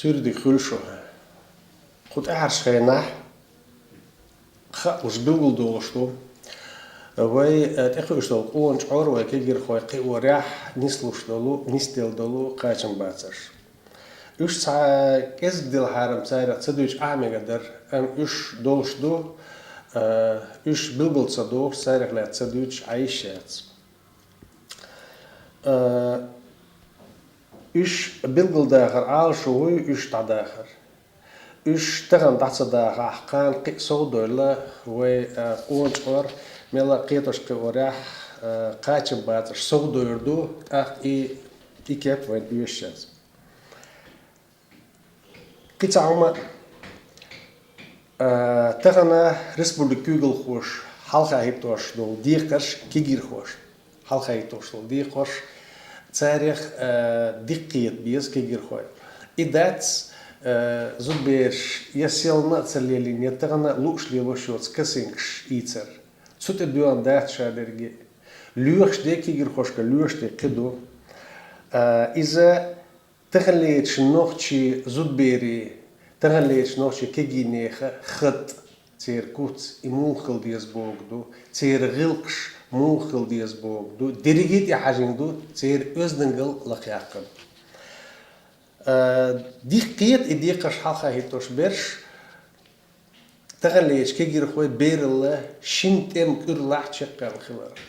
Sürdi khulshu. Khut aarschena. Kha usbugul dolshtu. Вай тихушдал он чорвай кегир хой қиорях нислушдалу нистелдалу қачым бацаш. Үш са кездил харам сайра цадуч амегадар үш долшду үш билбулца до сайрахла цадуч айшац. Үш билбулдагар ал шуй үш тадагар. Үш таган дацадага ахкан қисодорла вай он чор Mela qeetoshka orah qaachim baatar sogdoordu i kep wen uishas. Qitsauma tagana Respublik Kugel khosh halqa hitosh do diqash kigir khosh halqa hitosh do diqash tsarikh diqqiyat bies kigir khoy. Idats zubir yaselna tsaleli netagana lushlevo shots kasingsh itser. Сute duan dat shaderge luurs de kigir khoshka luurs de qido iza takhleech nochi zudberi takhleech nochi kigine khat tsir kuts imukhil dies bogdu tsir gilqsh mukhil dies bogdu dirigit ya hajindu tsir özdengel laqyaqan diqqiyat idiqash halqa hitosh bersh تغليش كيجر خوي بير الله شنت كرلاح شقة الخلار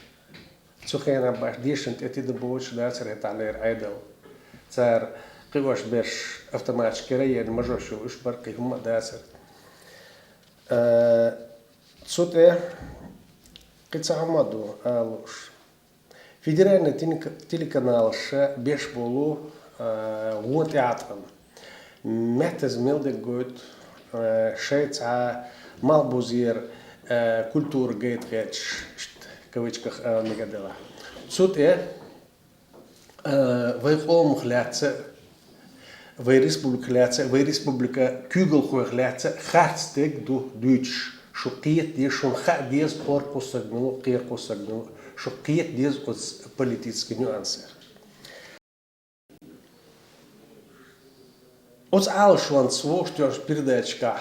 سخينا باش ديشنت اتيد بوش داسر هتعلير عيدل صار قواش برش افتماش كريه المجوشو وش برقي هم داسر صوت قد سعمدو آلوش فيدرالنا تيليكانال شا بيش بولو غوت يعطن محتز ميلدك قوت شيتسا Malbuzir kultur geht kawitschkach megadela. Zut wij omgelaten, wij Republika Kugelhoog laten, hartstikke door Duits. Schockiert die schon gaat deze korpusagnu, keerpusagnu, schockiert deze als politische nuance. Ons alles schon zwoordsters передачка.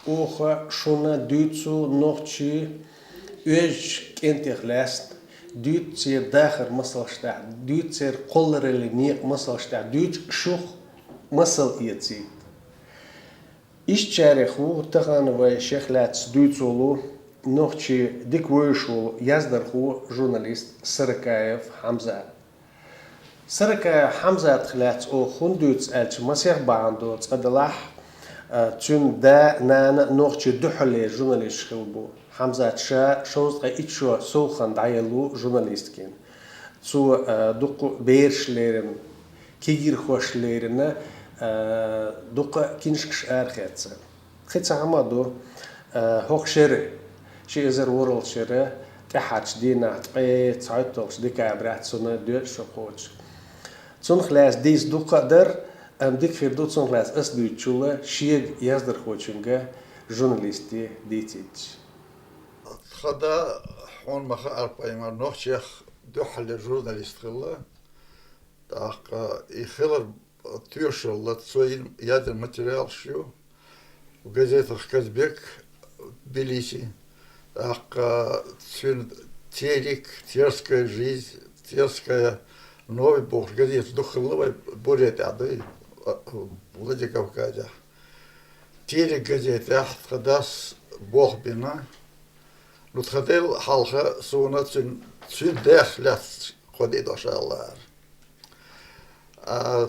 Ocha shona Duitsu nochi uj kentig last Duitser dager masalsta Duitser kollerele nie masalsta Duits shuch masal ietsi Ish charekhu tagan wa shekhlats Duitsulu nochi dikwoshul yazdarhu journalist Sarakayev Hamza Sarakayev Hamza tkhlat o khunduts alch masih baandots adalah تون دا نانا نوختي دحلي جورناليست خلبو حمزة شا شوز قايتشو سوخن دعيلو جورناليست كين تو دوق بيرش ليرن كيجير خوش ليرن دوق كينشكش ارخيتس خيتس عمادو هوخ شيري شي ازر ورل شيري كحاتش دينا تقي تسعيطوش ديكا برات سنة دوش شقوش تون خلاص ديس دوق در dik vir son glas as duitsule shieg yazder khochinga journalisti ditit khada hon macha arpaymar nochchech duhal journalist khilla так и хилер тюшел своим ядер материал шью в газетах Казбек Тбилиси так цвин терик терская жизнь терская новый бог газет духловой борет ады Владикавказе. Терек газете хадас бог бина. Ну тхадел халха суна цин дэх лят ходи дошаллар.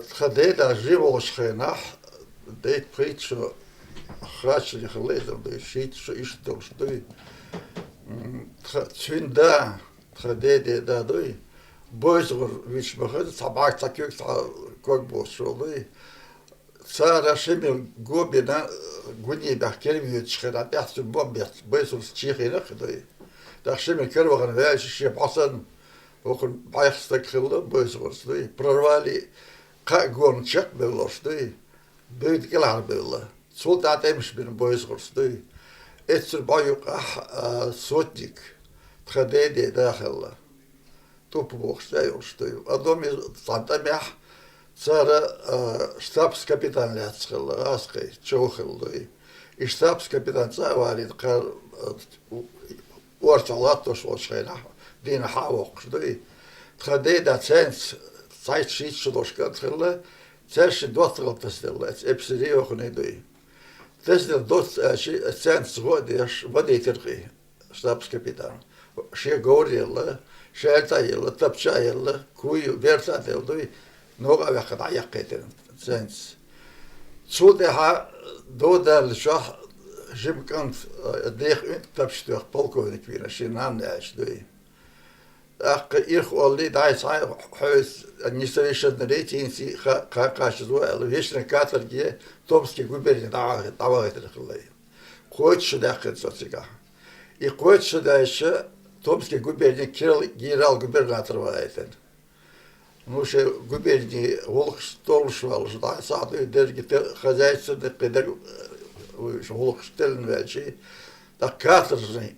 Тхадел живош хенах дейт притчу храчли хледом да шит шо иштол штой. Цин да тхадел да дой. Бойзгор вич бахад сабак такюк как бошолы. Цара шемел гобина гуни бахкерми чхера яхсу бомбят бойсул чхера хдой. Да шемел керваган вяш ши басан окун байхстак хилла бойсгорстой. Прорвали как гончак белоштой. Бейт келар белла. Солдат эмш бин бойсгорстой. Эцер байук сотник. Тхадеде дахалла. Топ бог стоял, что одном из сантамях цара штабс-капитан ляцхала, аскай, чохаллы. И штабс-капитан цавалит кар орчалат то швошхайна, дина хавок, шдой. Тхадей да ценс, цайт шит шдошка тхала, церши дотрал тестела, эпсири охне дой. Тестел дот ценс годеш, водитель, штабс-капитан. Ше говорила, шертаила, тапчаила, куй вертател дой. نوع واحد عيقتين سنس صودها دودا لشح جيب كانت ديخ تبشتوخ بالكونك فينا شينان ناش دوي أخ إخ والله داي صاي حوس النسوي شدنريتين سي خاقاش زوال ويشنا كاتر جي تومسكي قبرين دعوة تلخلي قوت شداخل سوتسيكا يقوت شداش تومسكي قبرين كيرال جيرال قبرين أتروايتين Нуше губернии волк столшвал, жда сады дерги хозяйственный педер волк стелен вечи, так каторжный,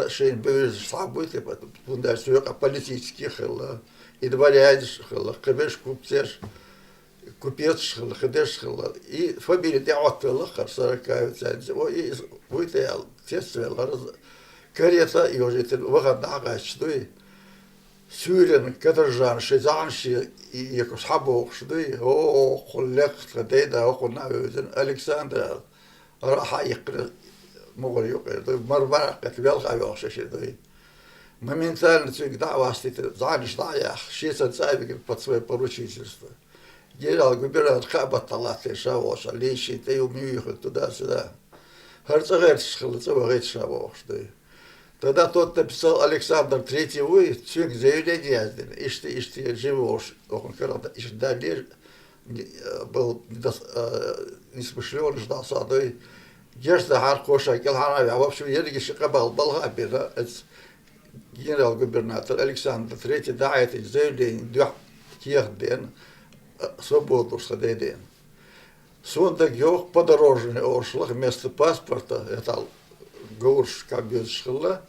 шейн бывает события, пунда сюка политических хела, и дворяниш хела, кабеш купец хела, хедеш хела, и фамилия те отвела харсаракают цензи, и вытял тестовел, карета и уже выгодна что سوريا كترجان شيزانشي يكوس حبوك شدي هو خلق خديدا هو قلنا ألكسندر راح يقرأ مغري يقرأ مرة كتبيل خايوش شدي ما من ثاني تسوي دعوة استيت زانش ضايع شيء سنسايب بتصوي بروشي سرست جيل الجبرة خابة طلعت شاوش ليش تيوم يخد تدا سدا هرت غير تشخل تسوي غير شاوش شدي Тогда тот написал Александр III, вы цвик заявление, ишти живешь, он когда ишти далее был несмышлен, ждал садой, ежда харкоша, келханави, а в общем, ерги шикабал, балгабира, генерал-губернатор Александр III дает заявление, двух тех ден, свободу сходеден. Сундак йох подорожный ошлах вместо паспорта, это Гурш кабюшхла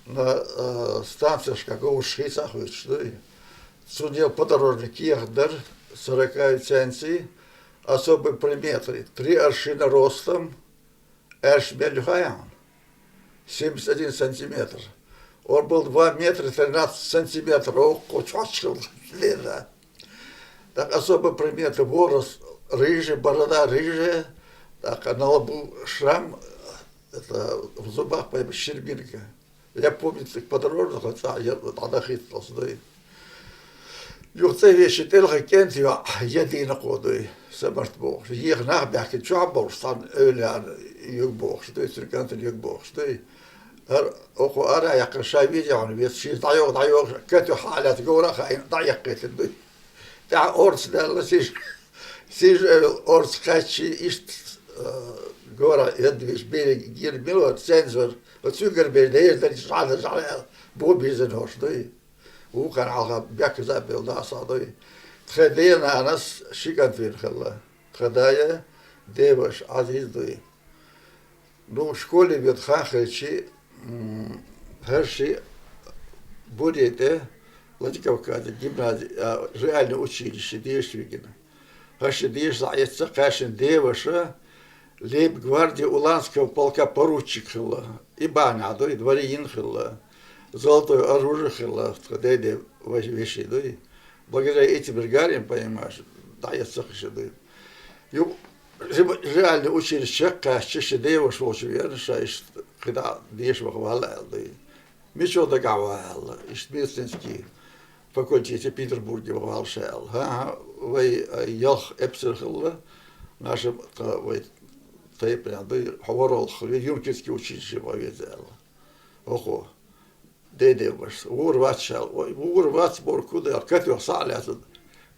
на станции какого шхицах вышли. Судил подорожник Ехдар 40 ценций, особые приметы, 3 аршина ростом, Эшмельхаян, 71 сантиметр. Он был 2 метра 13 сантиметров, кучачил длина. Так особые приметы, волос рыжий, борода рыжая, так на лбу шрам, это в зубах щербинка. Я помню, как подорожных, хотя я тогда хитал сюда. Юхтей вещи телха кенти едино кодой, самарт бог. Ех нахбяхи чабор стан ölen югбог, что есть рекант югбог, что око ара я крашави يعني بس شيء ضيوق كتو حالات جورا خاين ضيقت الدنيا. تاع أورس ده سيج أورس خاتشي إشت Gora jedviš bili gir bilo senzor, od sugar bili da je žale bobizen hoštoj. Ukan alga bjak zabil da sadoj. Tkhadena nas shikant vir khalla. Tkhadaya devash aziz doi. Ну, в школе ведь хахачи her şey будет Владикавказе, гимназия, реальное училище, действительно. Хаши деш заяца, хашин деваша, лейб-гвардии Уланского полка поручик хила, и баня, и дворянин хила, золотое оружие хила, входили вещи, благодаря этим регалиям, понимаешь, да, я сахаши, реально училище, кашчище деваш, волчевер, шаиш, когда деш вахвалал, мечо догавал, и медицинский факультете Петербурге вахвалшал, вы елх эпсер хила, нашим, вы حوارال юнкерский училище повезло. Ого, деде ваш, урвачал, урвач боркуда, как его салят,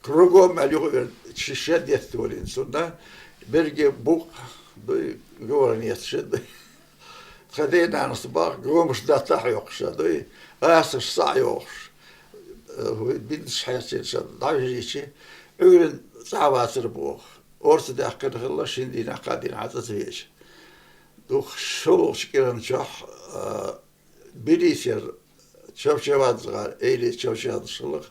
кругом малювер, чищет детстволин, сюда, береги бук, да говорит, шеды. Ходина на собак, громш да тахёкша, да асш саёш, бинш хасин, да вижи, урен савасер бог. Орсы да кыргылла шиндина кадин атасвеш. Дух шол шкиран чах билисер чавчавадзгар эйли чавчавадшылык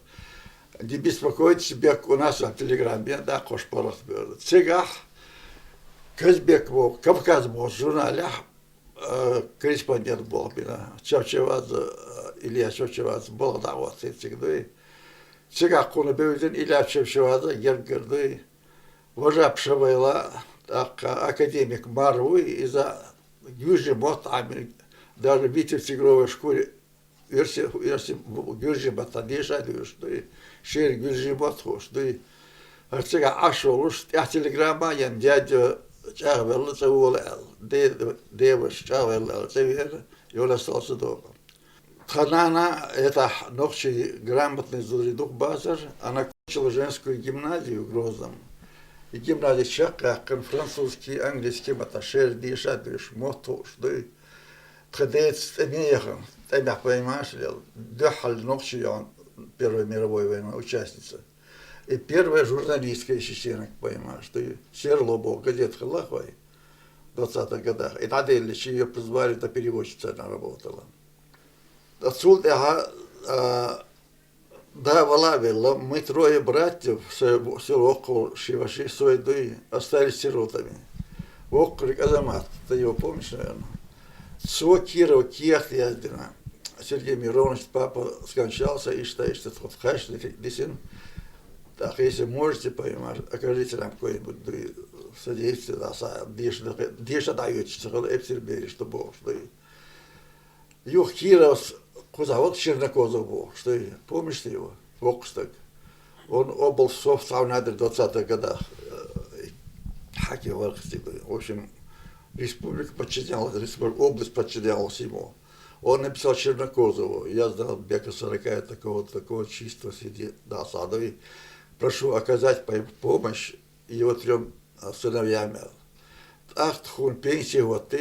Не беспокойтесь, бек у нас в Телеграме, да, кош порох бёрд. Цигах, Казбек был, Кавказ был, в журнале, корреспондент был, Чавчеваз, Илья Чавчеваз был, да, вот, всегда. Цигах, куна бевден, Илья Чавчеваза, Гергерды, Вожапшевайла, академик Марвы, из-за Южи Мот, даже Витя в тигровой шкуре, Южи Батадиша, Шер Южи Мот, Цигах, Ашолуш, я телеграмма, я дядя Чавел, Цавуэл, Деваш Чавел, Цавер, и он остался дома. Ханана, это ночи грамотный дух Базар, она кончила женскую гимназию в Грозном. И гимназия чака, французский, английский, маташер, диша, дыш, моту, что тхадец, эмеха, тебя понимаешь, дыхаль ночи, он Первой мировой войны, участница. И первая журналистка ищущая, понимаешь, что Серлобо, газета Халахвай, в 20-х годах. И надо ее позвали, до переводчица она работала. Отсюда да, Валавила, мы трое братьев, село около Шиваши, Суэдуи, остались сиротами. Окрик Азамат, ты его помнишь, наверное? Цо Киров, Киях Яздина. Сергей Миронович, папа скончался, и считает, что тот хаш, десен. Так, если можете, понимаешь, окажите нам какое-нибудь содействие, да, диша даете, эпсербери, что Бог, что Юх Киров, куда вот Чернокозов был, что помнишь ты его? Воксток. Он обл сов в 20-х годах. Хаки Вархстик. В общем, республика подчинялась, область подчинялась ему. Он написал Чернокозову. Я знал Бека 40 такого чистого среди досадой. Прошу оказать помощь его 3 сыновьям. Ахтхун пенсии вот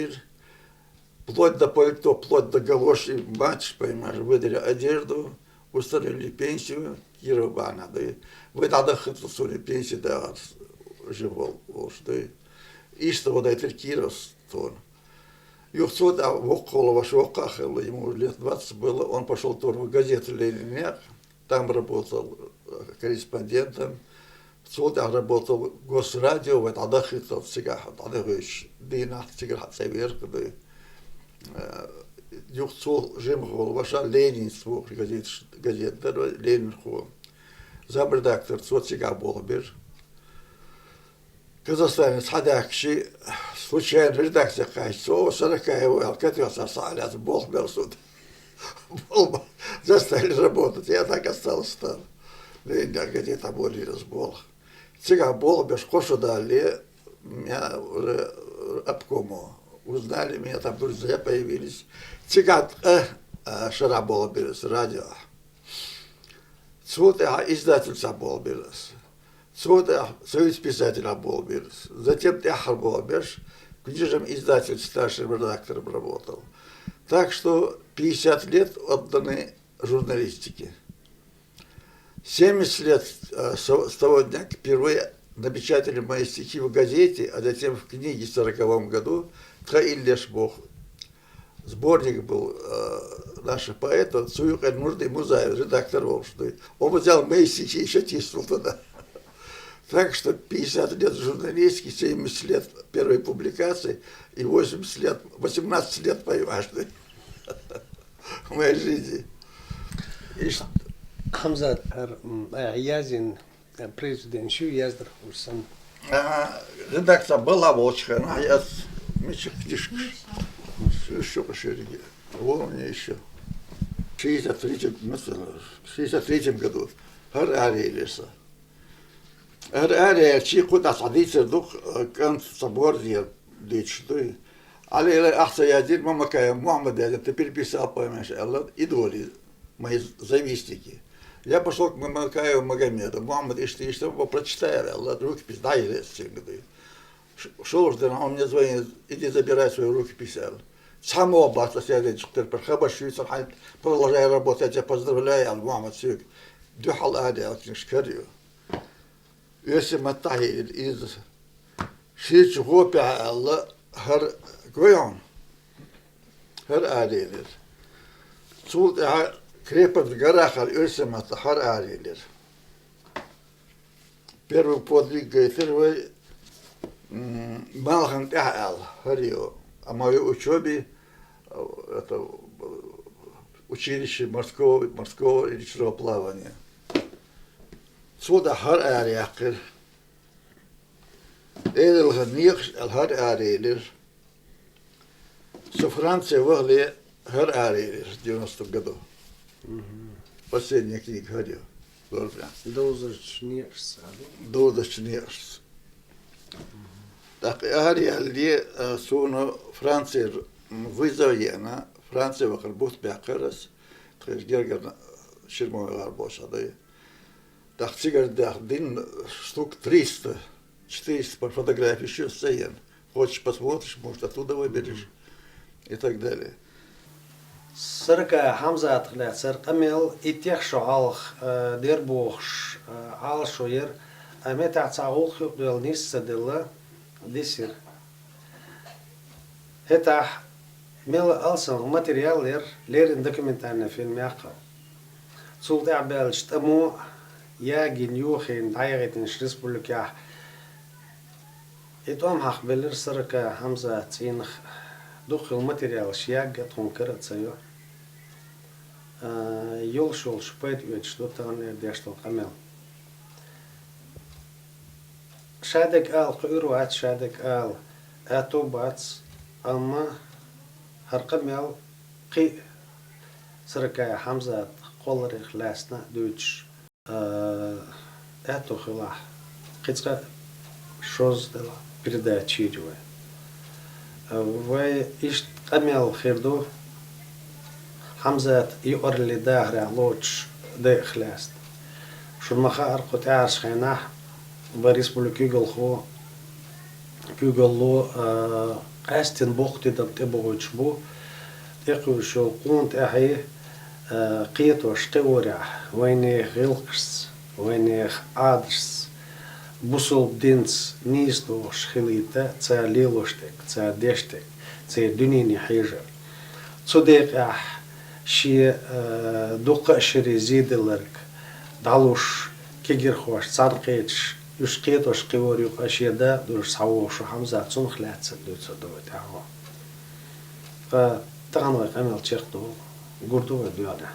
вплоть до пальто, вплоть до галоши, мать, понимаешь, выдали одежду, установили пенсию, Кирована, да, вы надо хотели пенсию, да, живол, что и что вот это Кирос, то Юхцо, да, около вашего кахала, ему лет 20 было, он пошел тоже в газету «Ленинняк», там работал корреспондентом, Сюда работал в Госрадио, вот тогда хотел всегда, тогда дина всегда северка, да, Юхцо Жимхол, ваша Ленинство, газет, Ленинхо, замредактор, Цоцига Болбер. Казахстанец Хадакши, случайно редакция Хайцо, 40-го, Алкатио Сарсаляц, Болбер суд. Заставили работать, я так остался там. Ленин газета более разбол. Цыга Болбер, Кошу дали, меня уже обкому. Узнали, меня там друзья появились. Цыган Шара Болберес, радио. Цвота издательца Болберес. Цвота союз писателя Болберес. Затем Тяхар Болберш, книжным издатель, старшим редактором работал. Так что 50 лет отданы журналистике. 70 лет с того дня, как впервые напечатали мои стихи в газете, а затем в книге в 1940 году Тхаиль Лешбох. Сборник был наших поэтов, Цуюк Эльмурды Музаев, редактор Волжской. Он взял мои стихи и еще тиснул туда. Так что 50 лет журналистики, 70 лет первой публикации и 80 лет, 18 лет, понимаешь, в моей жизни. Hamza Язин, президент, şu yazdır kursan. Редакция была волчка, она я еще книжку. Еще пошире. Вот у меня еще. В 63 году. Хар Ария леса. Хар Ария, чьи куда садится, дух, кант собор, дичь, але ахса ядин, мама кая, Мухаммад ядин, ты переписал, понимаешь, идоли, мои завистники. Я пошел к Мамакаю Магомеду, Мухаммад, и что прочитаю, рукопись, дай всегда. Шел уже, он мне звонит, иди забирай свою рукопись. Самого областа сядет, что перхаба швейцар, продолжай работать, я тебя поздравляю, Мухаммад Сюк. Дюхал Ади, я очень шкарю. Если Матахи из Шич Гопя, Хар Гойон, Хар Ади. Цул крепость в горах, Юсимата, Хар Ади. Первый подвиг первый Малхан Тахал, Харио. О моей учебе, это училище морского и речного плавания. Сюда хар ариакер. Эдел ханix алхар арилер. Со Франции вогли хар арилер в 90-м году. Последняя книга Харио. Доузачнешься. Доузачнешься. Так, Ариалли суно Франция вызовена, Франция вахарбут бякарас, тхергерген ширмой гарбош адай. Так, дин штук 300, 400 по фотографии еще стоят. Хочешь посмотришь, может оттуда выберешь и так далее. Сырка Хамза атхля сырка мел итех шоалх дербохш ал шоер амета цаулх юбдел ниссадилла дисир. Это мел алсан материал лерин документальный фильм яқал. Сулда белшт аму ягин юхин дайгитин республика. Итом хах белер сырка Хамза цинх دخل الماتيريال شياق تونكر تسيو يول شول شبيت ويتش دو تاني ديشتو قمل شادك آل قيروات شادك آل اتوبات اما هرقمل قي سركا حمزة قولر خلاسنا دوتش اتو خلاح قيتسكا شوز دلا передачи идёт. Вы ишт камел хирду Хамзат и орли дагра лоч де хляст. Шурмаха арқутар шхайнах в республике Голхо Кюгалло Астин бухти дам тебогочбу теку шо кунт ахи قيتو شتورع ويني غلقس ويني عادس بوسل دينس نيستو شخليتا تسا ليلوشتك تسا ديشتك تسا دنيني حيجر تصدق شي دوقة شري زيد لرك دالوش كيجر خوش صارقيتش يشقيتوش قيور يوق أشياء دا دوش صعوش وحمزة تسنخ لا تسدو تسدو تعوى فتغنوي قمل تشيخدو قردو ديانا